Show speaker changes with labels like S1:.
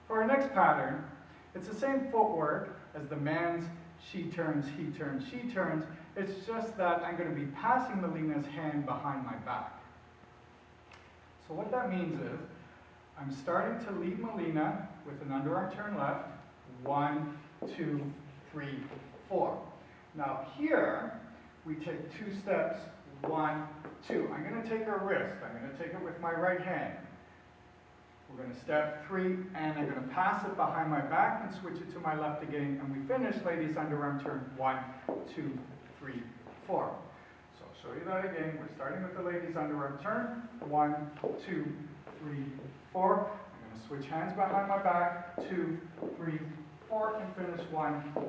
S1: For our next pattern, it's the same footwork as the man's she turns, he turns, she turns. It's just that I'm going to be passing Melina's hand behind my back. So what that means is, I'm starting to lead Melina with an underarm turn left. 1, 2, 3, 4. Now here, we take 2 steps. 1, 2. I'm going to take her wrist. I'm going to take it with my right hand. We're going to step 3, and I'm going to pass it behind my back and switch it to my left again. And we finish ladies underarm turn 1, 2, 3, 4. So I'll show you that again. We're starting with the ladies underarm turn. 1, 2, 3, 4. I'm going to switch hands behind my back. 2, 3, 4, and finish 1, 2,